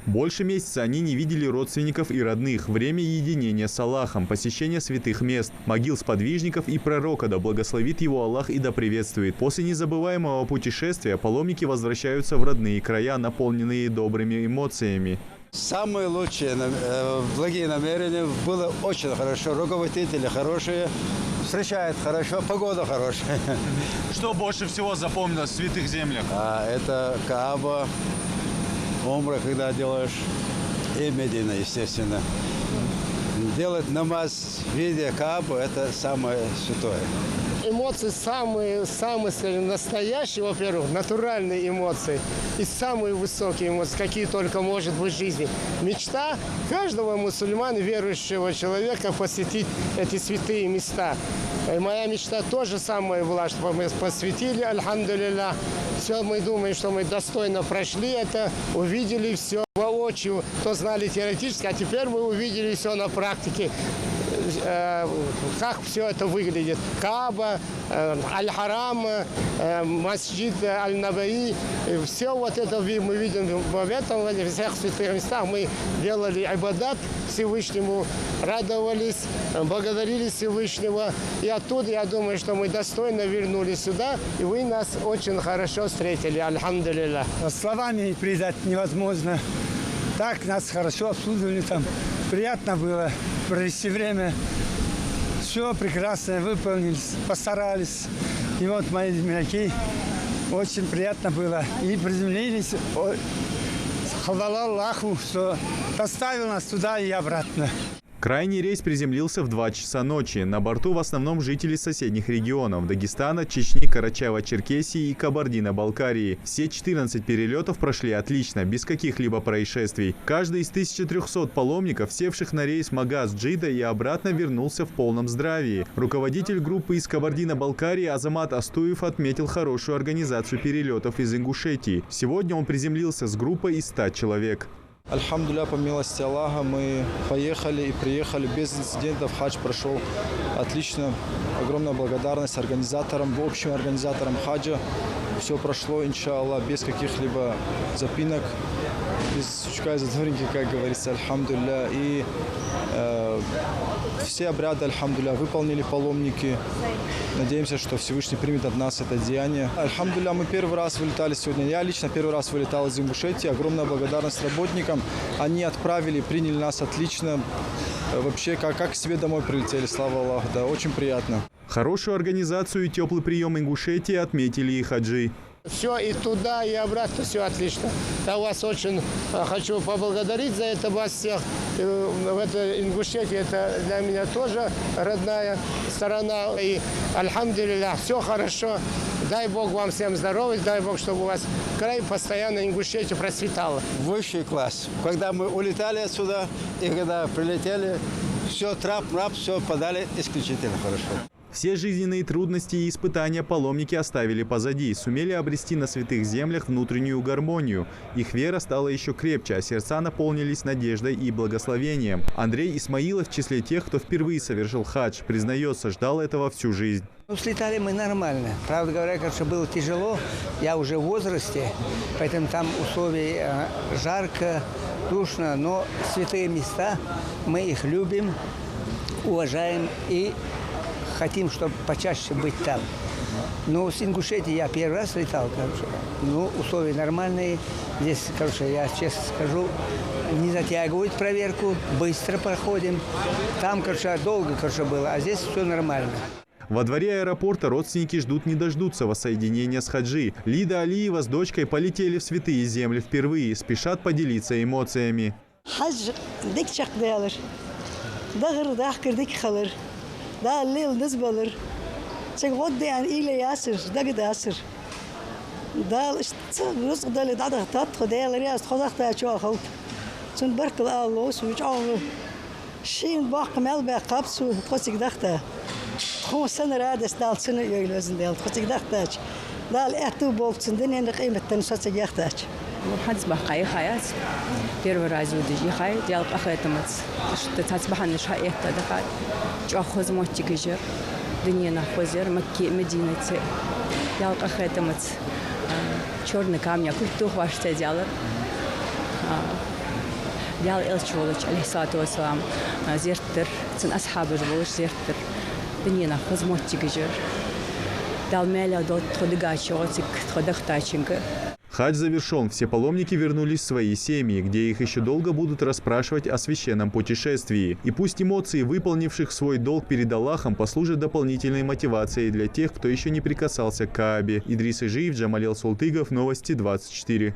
Больше месяца они не видели родственников и родных. Время единения с Аллахом, посещение святых мест, могил сподвижников и пророка, да благословит его Аллах и да приветствует. После незабываемого путешествия паломники возвращаются в родные края, наполненные добрыми эмоциями. Самые лучшие, благие намерения. Было очень хорошо. Руководители хорошие. Встречают хорошо. Погода хорошая. Что больше всего запомнилось в святых землях? Это Кааба, умра, когда делаешь, и Медина, естественно. Делать намаз, видя Каабу, это самое святое. Эмоции самые, скажем, настоящие, во-первых, натуральные эмоции и самые высокие эмоции, какие только может быть в жизни. Мечта каждого мусульмана, верующего человека, посетить эти святые места. И моя мечта тоже самая была, чтобы мы посвятили, альхамдулилля. Все, мы думаем, что мы достойно прошли это, увидели все воочию, то знали теоретически, а теперь мы увидели все на практике. Как все это выглядит. Кааба, Аль-Харам, Масджид Аль-Набаи. Все вот это мы видим в этом, в всех святых местах. Мы делали ибадат Всевышнему, радовались, благодарили Всевышнего. И оттуда, я думаю, что мы достойно вернулись сюда. И вы нас очень хорошо встретили. Альхамдулилля. Словами передать невозможно. Так нас хорошо обслуживали там. Приятно было провести время. Все прекрасно выполнили, постарались. И вот мои земляки, очень приятно было. И приземлились. Хвала Аллаху, что доставил нас туда и обратно. Крайний рейс приземлился в 2 часа ночи. На борту в основном жители соседних регионов – Дагестана, Чечни, Карачаево-Черкесии и Кабардино-Балкарии. Все 14 перелетов прошли отлично, без каких-либо происшествий. Каждый из 1300 паломников, севших на рейс Магаз-Джида и обратно, вернулся в полном здравии. Руководитель группы из Кабардино-Балкарии Азамат Астуев отметил хорошую организацию перелетов из Ингушетии. Сегодня он приземлился с группой из 100 человек. Альхамдулилля, по милости Аллаха, мы поехали и приехали без инцидентов. Хадж прошел отлично. Огромная благодарность организаторам, общим организаторам хаджа. Все прошло, иншаллах, без каких-либо запинок, без сучка и задоринки, как говорится, альхамдулилля. И все обряды, альхамдулилля, выполнили паломники. Надеемся, что Всевышний примет от нас это деяние. Альхамдулилля, мы первый раз вылетали сегодня. Я лично первый раз вылетал из Ингушетии. Огромная благодарность работникам. Они отправили, приняли нас отлично. Вообще, как к себе домой прилетели, слава Аллаху. Да, очень приятно. Хорошую организацию и теплый прием Ингушетии отметили и хаджи. Все и туда, и обратно, все отлично. Я вас очень хочу поблагодарить за это вас всех. В этой Ингушетии это для меня тоже родная сторона. И альхамдулилля, все хорошо. Дай Бог вам всем здоровья, дай Бог, чтобы у вас край постоянно Ингушетия процветала. Высший класс. Когда мы улетали отсюда и когда прилетели, все трап-мрап, все подали исключительно хорошо. Все жизненные трудности и испытания паломники оставили позади, сумели обрести на святых землях внутреннюю гармонию. Их вера стала еще крепче, а сердца наполнились надеждой и благословением. Андрей Исмаилов в числе тех, кто впервые совершил хадж, признается, ждал этого всю жизнь. Слетали мы нормально. Правда говоря, конечно, было тяжело. Я уже в возрасте, поэтому там условия жарко, душно, но святые места, мы их любим, уважаем и хотим, чтобы почаще быть там. Но с Ингушетии я первый раз летал, короче. Ну, условия нормальные. Здесь, короче, я честно скажу, не затягивают проверку, быстро проходим. Там, короче, долго, короче, было, а здесь все нормально. Во дворе аэропорта родственники ждут не дождутся воссоединения с хаджи. Лида Алиева с дочкой полетели в святые земли впервые, спешат поделиться эмоциями. ده الليل بالنسبة لر تقعد يعني إلى ياسر ده قد ياسر ده الرزق ده اللي ده تدخل ده اللي رياض خذ أختها شو أخوت سنبرك الله وسويجعه شيء باق مال بقبس وتخسك دختها خو سنة رادس دال سنة يجلسن دال تخسك دختها دال إحتو بوقت سندني إن قيمة تنسات جختها حدث بقى خيات первый раз удержи хай делал ахетамец что тацбахан нишха эхта дахай чохоз мотикижер дни нахозер Макке Мединице делал ахетамец черный камень культур ваште делал ديال إلشولش عليه الصلاة والسلام زيرتر تن أصحاب الجولش زيرتر دنينا خزموتي جير دال مالا دот тходыгачотик тходахтачинга. Хадж завершен, все паломники вернулись в свои семьи, где их еще долго будут расспрашивать о священном путешествии. И пусть эмоции выполнивших свой долг перед Аллахом послужат дополнительной мотивацией для тех, кто еще не прикасался к Каабе. Идрис Ижиев, Джамалел Султыгов, Новости 24.